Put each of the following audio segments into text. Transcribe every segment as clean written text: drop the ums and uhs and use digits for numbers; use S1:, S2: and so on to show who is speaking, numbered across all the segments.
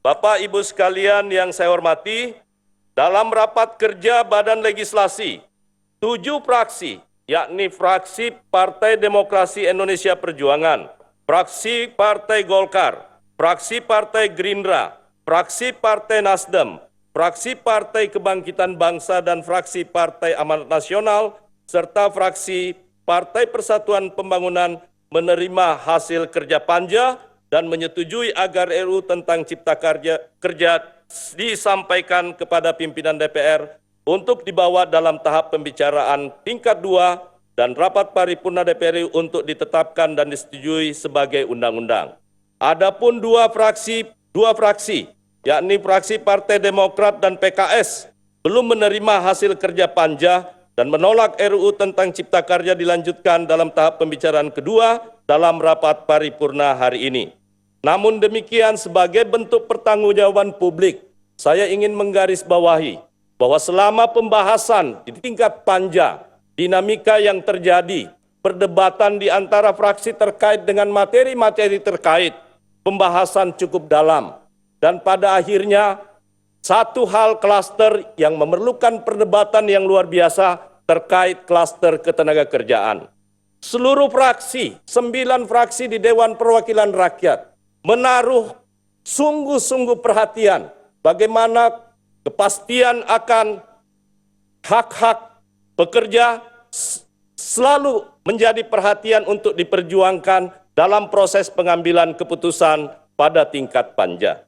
S1: Bapak Ibu sekalian yang saya hormati, dalam rapat kerja Badan Legislasi, 7 fraksi, yakni fraksi Partai Demokrasi Indonesia Perjuangan, fraksi Partai Golkar, fraksi Partai Gerindra, fraksi Partai Nasdem, fraksi Partai Kebangkitan Bangsa dan fraksi Partai Amanat Nasional, serta fraksi Partai Persatuan Pembangunan menerima hasil kerja panja dan menyetujui agar RUU tentang Cipta Kerja disampaikan kepada pimpinan DPR untuk dibawa dalam tahap pembicaraan tingkat 2 dan rapat paripurna DPR untuk ditetapkan dan disetujui sebagai undang-undang. Adapun dua fraksi, yakni fraksi Partai Demokrat dan PKS, belum menerima hasil kerja panja dan menolak RUU tentang Cipta Kerja dilanjutkan dalam tahap pembicaraan kedua dalam rapat paripurna hari ini. Namun demikian, sebagai bentuk pertanggungjawaban publik, saya ingin menggarisbawahi bahwa selama pembahasan di tingkat panja, dinamika yang terjadi, perdebatan di antara fraksi terkait dengan materi-materi terkait, pembahasan cukup dalam, dan pada akhirnya satu hal klaster yang memerlukan perdebatan yang luar biasa terkait klaster ketenagakerjaan. Seluruh fraksi, 9 fraksi di Dewan Perwakilan Rakyat, menaruh sungguh-sungguh perhatian bagaimana kepastian akan hak-hak pekerja selalu menjadi perhatian untuk diperjuangkan dalam proses pengambilan keputusan pada tingkat panja.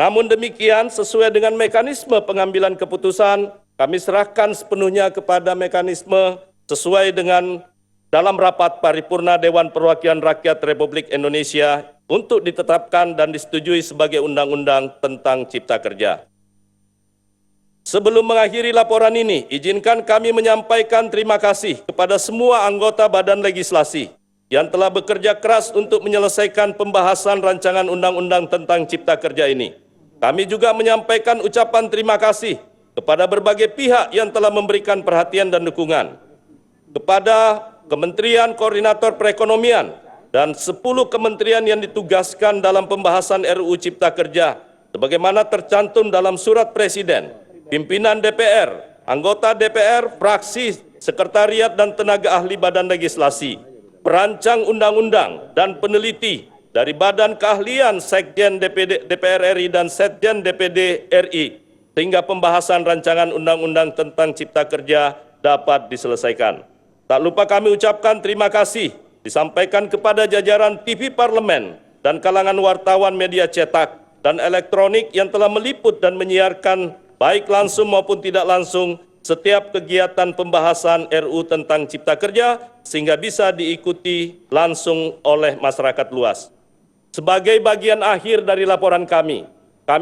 S1: Namun demikian, sesuai dengan mekanisme pengambilan keputusan, kami serahkan sepenuhnya kepada mekanisme sesuai dengan dalam rapat paripurna Dewan Perwakilan Rakyat Republik Indonesia untuk ditetapkan dan disetujui sebagai undang-undang tentang Cipta Kerja. Sebelum mengakhiri laporan ini, izinkan kami menyampaikan terima kasih kepada semua anggota Badan Legislasi yang telah bekerja keras untuk menyelesaikan pembahasan rancangan undang-undang tentang Cipta Kerja ini. Kami juga menyampaikan ucapan terima kasih kepada berbagai pihak yang telah memberikan perhatian dan dukungan. Kepada Kementerian Koordinator Perekonomian dan 10 kementerian yang ditugaskan dalam pembahasan RUU Cipta Kerja, sebagaimana tercantum dalam surat Presiden, pimpinan DPR, anggota DPR, fraksi, sekretariat dan tenaga ahli Badan Legislasi, perancang undang-undang dan peneliti dari Badan Keahlian Sekjen DPR RI dan Sekjen DPD RI, sehingga pembahasan rancangan undang-undang tentang Cipta Kerja dapat diselesaikan. Tak lupa kami ucapkan terima kasih disampaikan kepada jajaran TV Parlemen dan kalangan wartawan media cetak dan elektronik yang telah meliput dan menyiarkan baik langsung maupun tidak langsung setiap kegiatan pembahasan RUU tentang Cipta Kerja sehingga bisa diikuti langsung oleh masyarakat luas. Sebagai bagian akhir dari laporan kami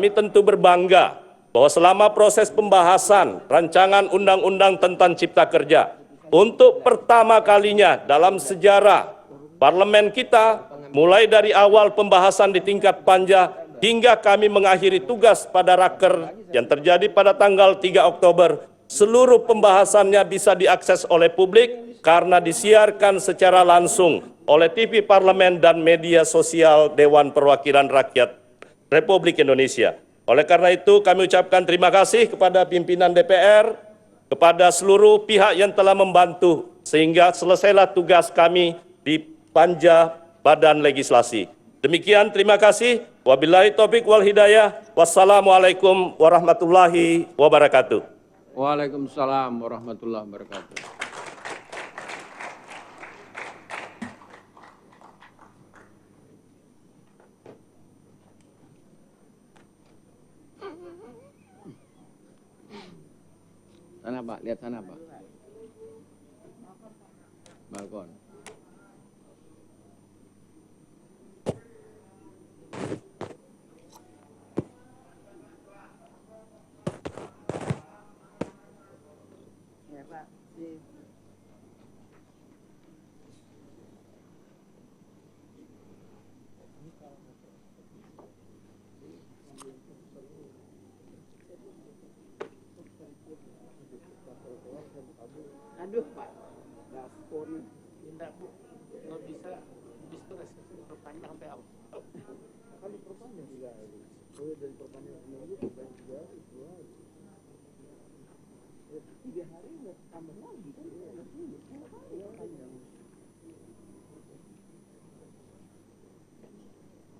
S1: tentu berbangga bahwa selama proses pembahasan rancangan undang-undang tentang Cipta Kerja, untuk pertama kalinya dalam sejarah parlemen kita, mulai dari awal pembahasan di tingkat panja hingga kami mengakhiri tugas pada raker yang terjadi pada tanggal 3 Oktober, seluruh pembahasannya bisa diakses oleh publik karena disiarkan secara langsung oleh TV Parlemen dan media sosial Dewan Perwakilan Rakyat Republik Indonesia. Oleh karena itu kami ucapkan terima kasih kepada pimpinan DPR, kepada seluruh pihak yang telah membantu sehingga selesailah tugas kami di panja Badan Legislasi. Demikian, terima kasih. Wabillahi taufik wal hidayah. Wassalamualaikum warahmatullahi wabarakatuh.
S2: Waalaikumsalam warahmatullahi wabarakatuh. Sana Pak, lihat sana Pak. Balkon. Ya Pak. Aduh Pak, gaspon. Tidak Bu, nggak bisa distres perpanjang sampai apa? Kan perpanjang juga.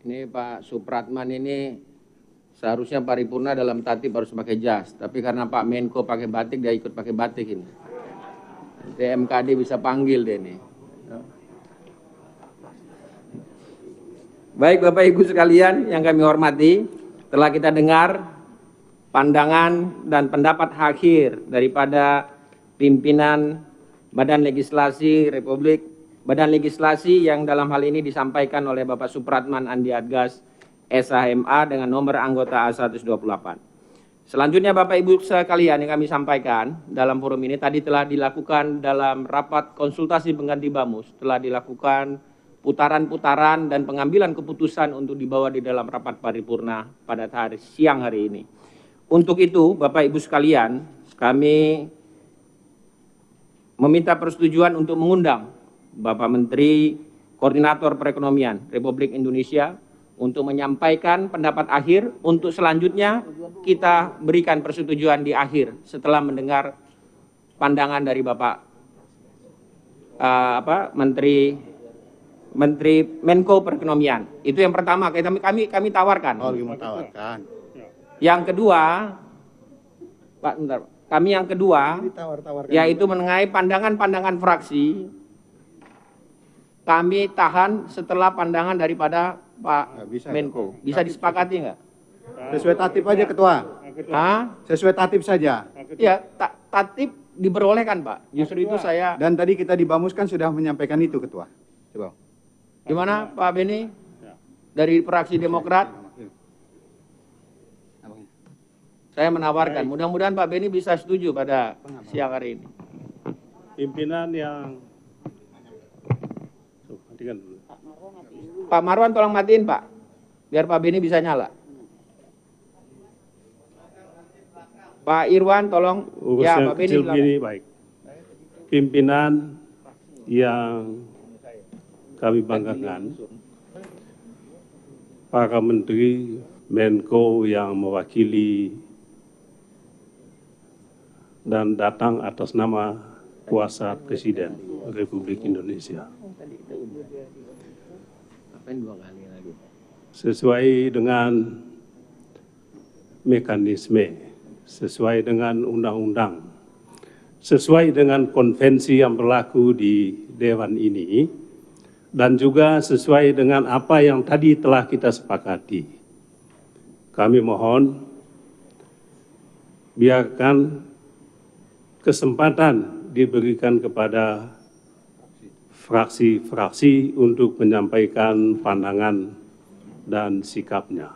S3: Ini Pak Supratman ini seharusnya paripurna dalam tatip harus pakai jas, tapi karena Pak Menko pakai batik, dia ikut pakai batik ini. Nanti MKD bisa panggil dia nih. Baik Bapak Ibu sekalian yang kami hormati, telah kita dengar pandangan dan pendapat akhir daripada pimpinan Badan Legislasi Republik Badan Legislasi yang dalam hal ini disampaikan oleh Bapak Supratman Andi Adgas, SHMA dengan nomor anggota A128. Selanjutnya Bapak Ibu sekalian yang kami sampaikan dalam forum ini tadi telah dilakukan dalam rapat konsultasi pengganti BAMUS, telah dilakukan putaran-putaran dan pengambilan keputusan untuk dibawa di dalam rapat paripurna pada siang hari ini. Untuk itu Bapak Ibu sekalian, kami meminta persetujuan untuk mengundang Bapak Menteri Koordinator Perekonomian Republik Indonesia untuk menyampaikan pendapat akhir, untuk selanjutnya kita berikan persetujuan di akhir setelah mendengar pandangan dari Bapak Menteri Menko Perekonomian. Itu yang pertama kami tawarkan.
S4: Oh, lagi mau tawarkan.
S3: Yang kedua, Pak, bentar. Kami yang kedua, yaitu mengenai pandangan-pandangan fraksi, kami tahan setelah pandangan daripada Pak Menko. Bisa disepakati nggak?
S4: Sesuai tatip aja Ketua.
S3: Hah?
S4: Sesuai tatip saja.
S3: Ya, tatip diperbolehkan Pak. Justru itu saya.
S4: Dan tadi kita di BAMUS kan sudah menyampaikan itu Ketua. Coba.
S3: Gimana Pak Beni? Dari fraksi Demokrat? Saya menawarkan. Mudah-mudahan Pak Beni bisa setuju pada siang hari ini.
S5: Pimpinan yang matikan dulu.
S3: Pak Marwan tolong matiin Pak, biar Pak Beni bisa nyala. Pak Irwan tolong. Ya Pak Beni.
S5: Kecil begini baik. Pimpinan yang kami banggakan, para menteri, Menko yang mewakili dan datang atas nama kuasa Presiden Republik Indonesia. Sesuai dengan mekanisme, sesuai dengan undang-undang, sesuai dengan konvensi yang berlaku di Dewan ini, dan juga sesuai dengan apa yang tadi telah kita sepakati. Kami mohon biarkan kesempatan diberikan kepada fraksi-fraksi untuk menyampaikan pandangan dan sikapnya.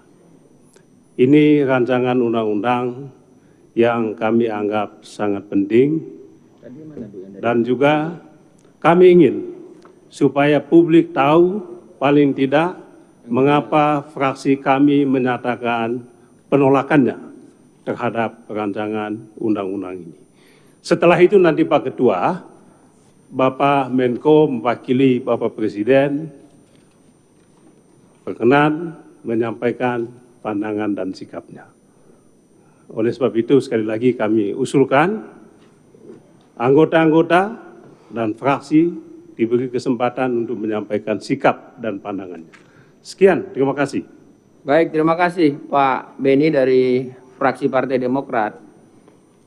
S5: Ini rancangan undang-undang yang kami anggap sangat penting, dan juga kami ingin supaya publik tahu paling tidak mengapa fraksi kami menyatakan penolakannya terhadap rancangan undang-undang ini. Setelah itu nanti Pak Ketua, Bapak Menko mewakili Bapak Presiden berkenan menyampaikan pandangan dan sikapnya. Oleh sebab itu sekali lagi kami usulkan anggota-anggota dan fraksi diberi kesempatan untuk menyampaikan sikap dan pandangannya. Sekian, terima kasih.
S3: Baik, terima kasih Pak Beni dari fraksi Partai Demokrat.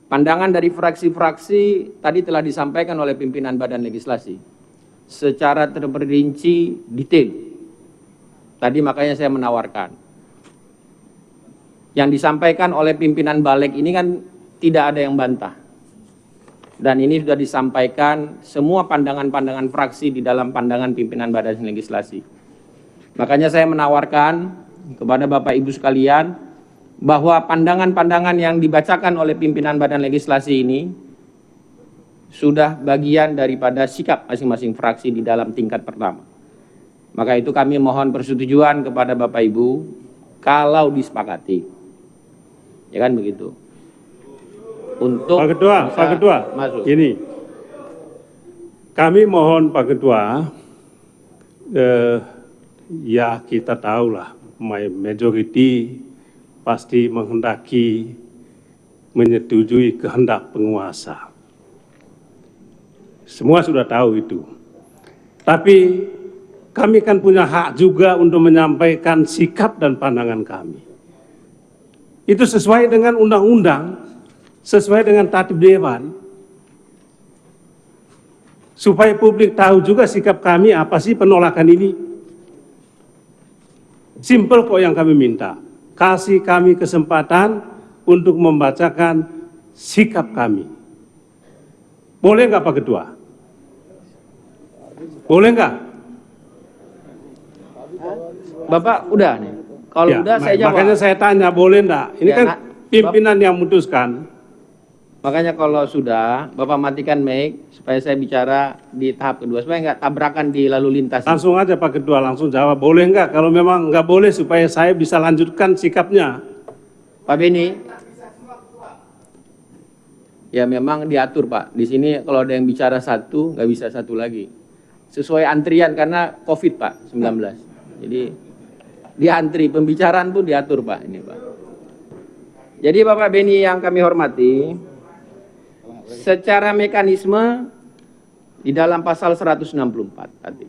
S3: Pandangan dari fraksi-fraksi tadi telah disampaikan oleh pimpinan Badan Legislasi secara terperinci detail. Tadi makanya saya menawarkan. Yang disampaikan oleh pimpinan Balik ini kan tidak ada yang bantah. Dan ini sudah disampaikan semua pandangan-pandangan fraksi di dalam pandangan pimpinan Badan Legislasi. Makanya saya menawarkan kepada Bapak Ibu sekalian bahwa pandangan-pandangan yang dibacakan oleh pimpinan Badan Legislasi ini sudah bagian daripada sikap masing-masing fraksi di dalam tingkat pertama. Maka itu kami mohon persetujuan kepada Bapak Ibu kalau disepakati. Ya kan begitu. Untuk
S5: Pak Ketua,
S3: masuk.
S5: Ini kami mohon Pak Ketua, ya kita tahulah majority pasti menghendaki menyetujui kehendak penguasa. Semua sudah tahu itu. Tapi kami kan punya hak juga untuk menyampaikan sikap dan pandangan kami. Itu sesuai dengan undang-undang, sesuai dengan tatib dewan. Supaya publik tahu juga sikap kami apa sih penolakan ini. Simpel kok yang kami minta. Kasih kami kesempatan untuk membacakan sikap kami. Boleh nggak Pak Ketua? Boleh nggak?
S3: Bapak udah nih. Kalau
S5: Ya,
S3: udah saya jawab.
S5: makanya saya tanya, boleh nggak? Ini
S3: Ya,
S5: kan
S3: nak.
S5: pimpinan yang memutuskan.
S3: Makanya kalau sudah, Bapak matikan mic supaya saya bicara di tahap kedua, supaya nggak tabrakan di lalu lintas.
S5: Langsung aja Pak Ketua, langsung jawab. Boleh nggak? Kalau memang nggak boleh supaya saya bisa lanjutkan sikapnya.
S3: Pak Beni, ya memang diatur Pak. Di sini kalau ada yang bicara satu, nggak bisa satu lagi. Sesuai antrian karena COVID Pak, 19. Jadi diantri, pembicaraan pun diatur Pak ini Pak. Jadi Bapak Beni yang kami hormati, secara mekanisme di dalam pasal 164 tadi,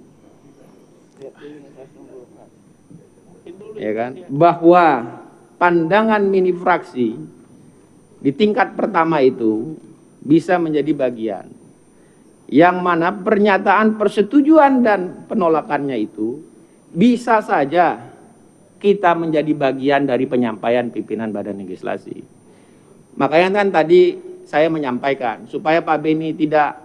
S3: ya kan, bahwa pandangan mini fraksi di tingkat pertama itu bisa menjadi bagian, yang mana pernyataan persetujuan dan penolakannya itu bisa saja kita menjadi bagian dari penyampaian pimpinan badan legislasi. Makanya kan tadi saya menyampaikan supaya Pak Beni tidak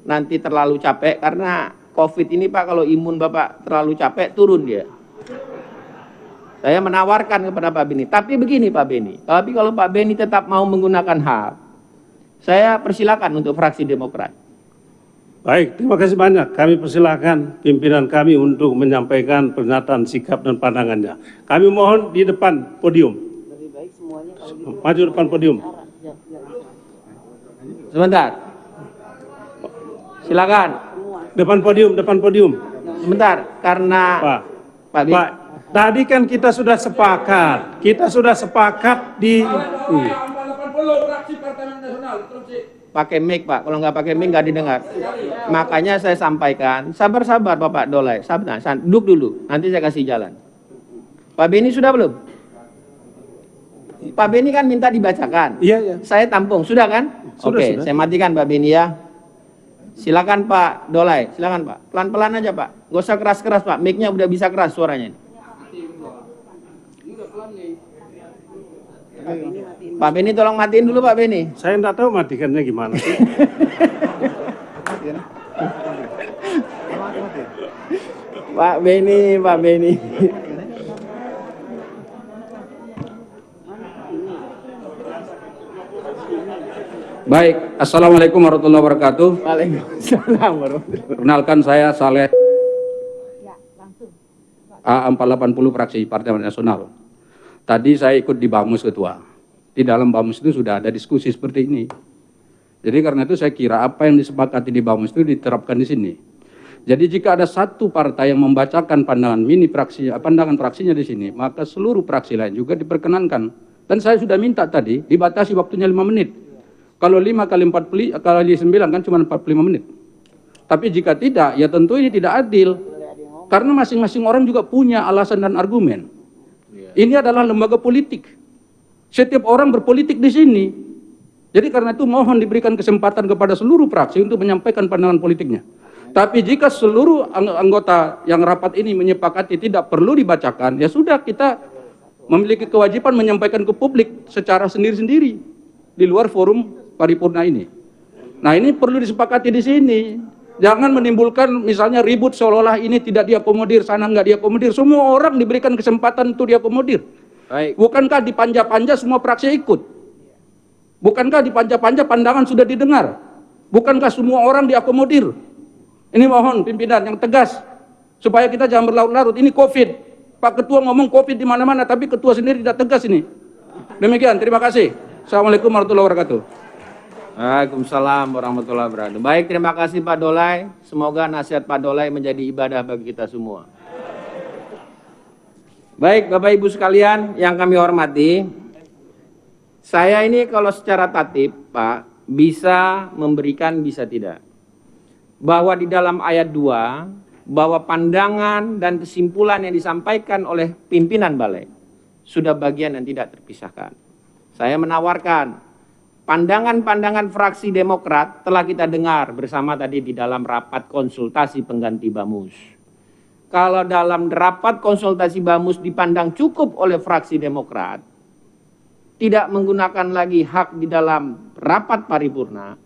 S3: nanti terlalu capek, karena COVID ini Pak, kalau imun Bapak terlalu capek turun dia. Saya menawarkan kepada Pak Beni, tapi begini Pak Beni, tapi kalau Pak Beni tetap mau menggunakan hak, saya persilakan untuk fraksi Demokrat.
S5: Baik, terima kasih banyak. Kami persilakan pimpinan kami untuk menyampaikan pernyataan sikap dan pandangannya. Kami mohon di depan podium. Maju depan podium.
S3: Sebentar. Silakan.
S5: Depan podium, depan podium.
S3: Sebentar, karena Pak Beni.
S5: Pak, tadi kan kita sudah sepakat. Kita sudah sepakat di
S3: Pakai mic Pak, kalau nggak pakai mic nggak didengar. Makanya saya sampaikan, sabar-sabar Bapak Dolai, sabar, duduk dulu, nanti saya kasih jalan. Pak Beni sudah belum? Pak Beni kan minta dibacakan.
S5: Iya, iya.
S3: Saya tampung, sudah kan?
S5: Sudah,
S3: Oke,
S5: sudah.
S3: saya matikan Pak Beni ya. Silakan Pak Dolai, silakan Pak. Pelan-pelan aja Pak, nggak usah keras-keras Pak, mic-nya udah bisa keras suaranya. Pak Beni tolong matiin dulu Pak Beni.
S5: Saya tidak tahu matikannya gimana.
S3: Pak Beni, Pak Beni.
S6: Baik, Assalamualaikum warahmatullahi wabarakatuh.
S3: Waalaikumsalam warahmatullahi.
S6: Perkenalkan saya Saleh A480 fraksi Partai Amanat Nasional. Tadi saya ikut di Bamus Ketua. Di dalam Bamus itu sudah ada diskusi seperti ini. Jadi karena itu saya kira apa yang disepakati di Bamus itu diterapkan di sini. Jadi jika ada satu partai yang membacakan pandangan fraksinya di sini, maka seluruh fraksi lain juga diperkenankan. Dan saya sudah minta tadi dibatasi waktunya 5 menit. Kalau 5 kali 9 kan cuma 45 menit. Tapi jika tidak, ya tentu ini tidak adil. Karena masing-masing orang juga punya alasan dan argumen. Ini adalah lembaga politik. Setiap orang berpolitik di sini. Jadi karena itu mohon diberikan kesempatan kepada seluruh fraksi untuk menyampaikan pandangan politiknya. Tapi jika seluruh anggota yang rapat ini menyepakati tidak perlu dibacakan, ya sudah, kita memiliki kewajiban menyampaikan ke publik secara sendiri-sendiri di luar forum paripurna ini. Nah, ini perlu disepakati di sini. Jangan menimbulkan misalnya ribut seolah-olah ini tidak diakomodir, sana nggak diakomodir. Semua orang diberikan kesempatan untuk diakomodir.
S3: Baik.
S6: Bukankah di panja-panja semua fraksi ikut? Bukankah di panja-panja pandangan sudah didengar? Bukankah semua orang diakomodir? Ini mohon pimpinan yang tegas supaya kita jangan berlarut-larut. Ini COVID. Pak Ketua ngomong COVID di mana-mana, tapi Ketua sendiri tidak tegas ini. Demikian, terima kasih. Assalamualaikum warahmatullahi wabarakatuh.
S3: Waalaikumsalam warahmatullahi wabarakatuh. Baik, terima kasih Pak Dolai. Semoga nasihat Pak Dolai menjadi ibadah bagi kita semua. Baik, Bapak Ibu sekalian yang kami hormati, saya ini kalau secara tatib, Pak, bisa memberikan, bisa tidak. Bahwa di dalam ayat 2, bahwa pandangan dan kesimpulan yang disampaikan oleh pimpinan Balek sudah bagian yang tidak terpisahkan. Saya menawarkan pandangan-pandangan fraksi Demokrat telah kita dengar bersama tadi di dalam rapat konsultasi pengganti Bamus. Kalau dalam rapat konsultasi Bamus dipandang cukup oleh fraksi Demokrat, tidak menggunakan lagi hak di dalam rapat paripurna,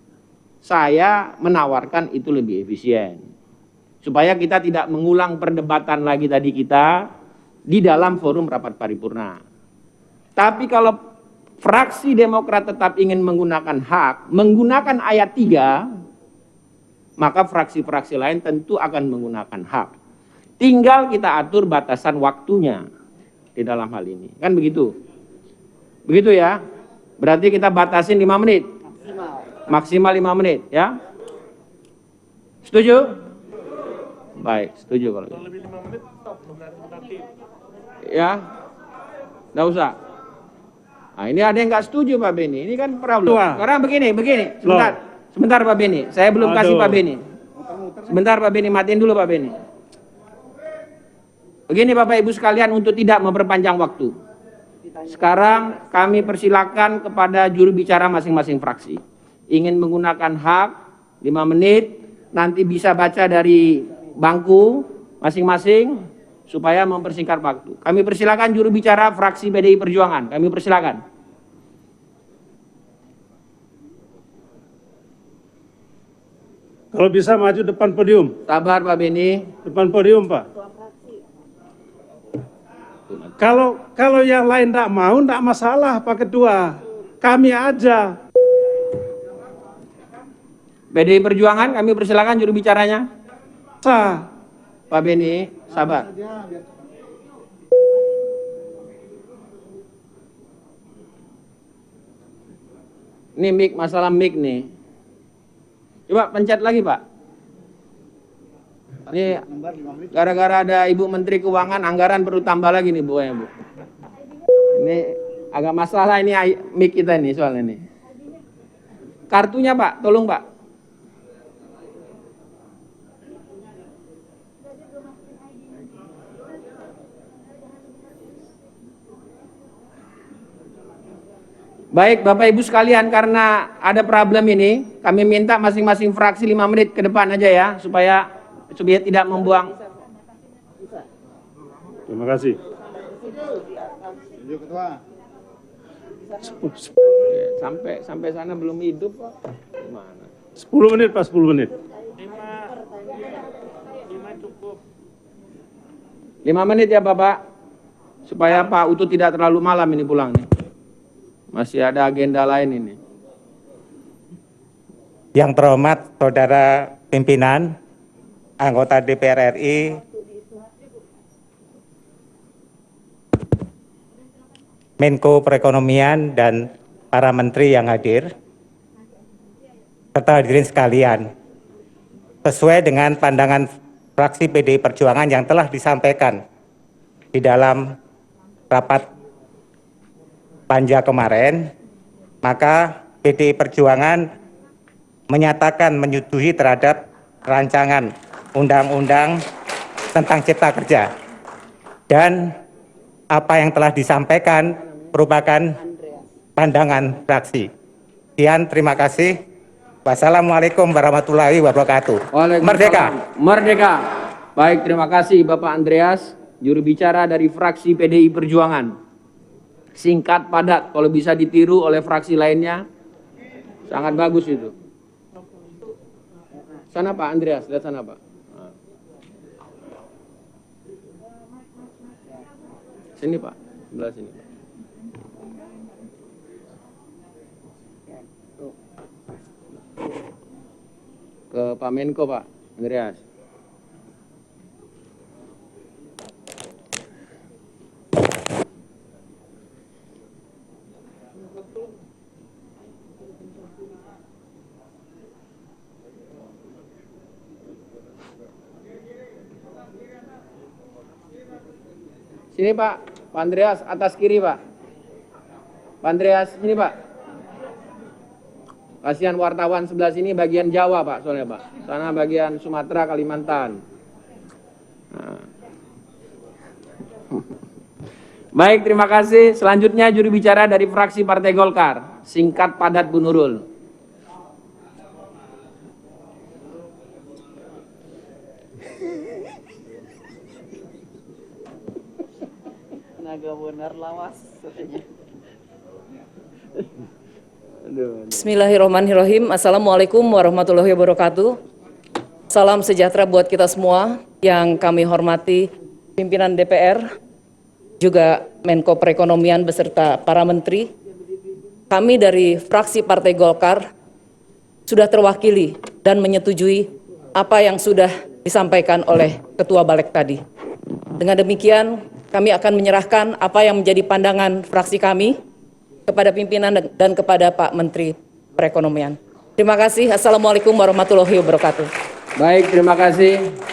S3: saya menawarkan itu lebih efisien. Supaya kita tidak mengulang perdebatan lagi tadi kita di dalam forum rapat paripurna. Tapi kalau fraksi Demokrat tetap ingin menggunakan hak, menggunakan ayat 3, maka fraksi-fraksi lain tentu akan menggunakan hak. Tinggal kita atur batasan waktunya di dalam hal ini. Kan begitu? Begitu ya? Berarti kita batasin 5 menit. Maksimal 5 menit ya. Setuju? Baik, setuju kalau gitu.
S7: Lebih 5 menit stop, nanti.
S3: Ya? Nggak usah. Nah, ini ada yang nggak setuju Pak Beni. Ini kan problem. Sekarang begini. Sebentar Pak Beni. Saya belum kasih Pak Beni. Sebentar Pak Beni, matiin dulu Pak Beni. Begini Bapak Ibu sekalian, untuk tidak memperpanjang waktu. Sekarang kami persilakan kepada juru bicara masing-masing fraksi. Ingin menggunakan hak 5 menit, nanti bisa baca dari bangku masing-masing supaya mempersingkat waktu. Kami persilakan juru bicara fraksi PDI Perjuangan. Kami persilakan.
S5: Kalau bisa maju depan podium.
S3: Sabar Pak Beni.
S5: Depan podium, Pak. Kalau yang lain tidak mau, tidak masalah Pak Ketua. Kami aja.
S3: PDI Perjuangan, kami persilakan juru bicaranya.
S5: Sah.
S3: Pak Beni, sabar. Ini mic, masalah mic nih. Coba pencet lagi Pak. Ini gara-gara ada Ibu Menteri Keuangan, anggaran perlu tambah lagi nih Bu. Ini agak masalah ini mic kita nih soalnya nih. Kartunya Pak, tolong Pak. Baik Bapak Ibu sekalian, karena ada problem ini, kami minta masing-masing fraksi 5 menit ke depan aja ya, supaya tidak membuang.
S5: Terima kasih.
S4: Setuju Ketua.
S3: Sampai sana belum hidup Pak. Gimana?
S5: 10 menit Pak, 10 menit.
S7: 5 cukup.
S3: 5 menit ya Bapak, supaya Pak Utut tidak terlalu malam ini pulang nih. Masih ada agenda lain ini.
S8: Yang terhormat Saudara Pimpinan, anggota DPR RI, Menko Perekonomian dan para menteri yang hadir, serta hadirin sekalian, sesuai dengan pandangan fraksi PDI Perjuangan yang telah disampaikan di dalam rapat panja kemarin, maka PDI Perjuangan menyatakan menyetujui terhadap rancangan undang-undang tentang cipta kerja. Dan apa yang telah disampaikan merupakan pandangan fraksi. Sekian, terima kasih. Wassalamualaikum warahmatullahi wabarakatuh. Merdeka.
S3: Merdeka. Baik, terima kasih Bapak Andreas, juru bicara dari fraksi PDI Perjuangan. Singkat, padat, kalau bisa ditiru oleh fraksi lainnya, sangat bagus itu. Sana Pak Andreas, lihat sana Pak. Sini Pak, sebelah sini. Ke Pak Menko Pak Andreas. Sini Pak. Pak Andreas, atas kiri, Pak. Pak Andreas, sini, Pak. Kasihan wartawan sebelah sini bagian Jawa, Pak, soalnya, Pak. Sana bagian Sumatera, Kalimantan. Nah. Baik, terima kasih. Selanjutnya juru bicara dari fraksi Partai Golkar. Singkat, padat, Bu Nurul.
S2: Naga benar lawas katanya.
S9: Bismillahirrahmanirrahim. Assalamualaikum warahmatullahi wabarakatuh. Salam sejahtera buat kita semua yang kami hormati pimpinan DPR, juga Menko Perekonomian beserta para menteri. Kami dari fraksi Partai Golkar sudah terwakili dan menyetujui apa yang sudah disampaikan oleh Ketua Balek tadi. Dengan demikian, kami akan menyerahkan apa yang menjadi pandangan fraksi kami kepada pimpinan dan kepada Pak Menteri Perekonomian. Terima kasih. Assalamualaikum warahmatullahi wabarakatuh.
S3: Baik, terima kasih.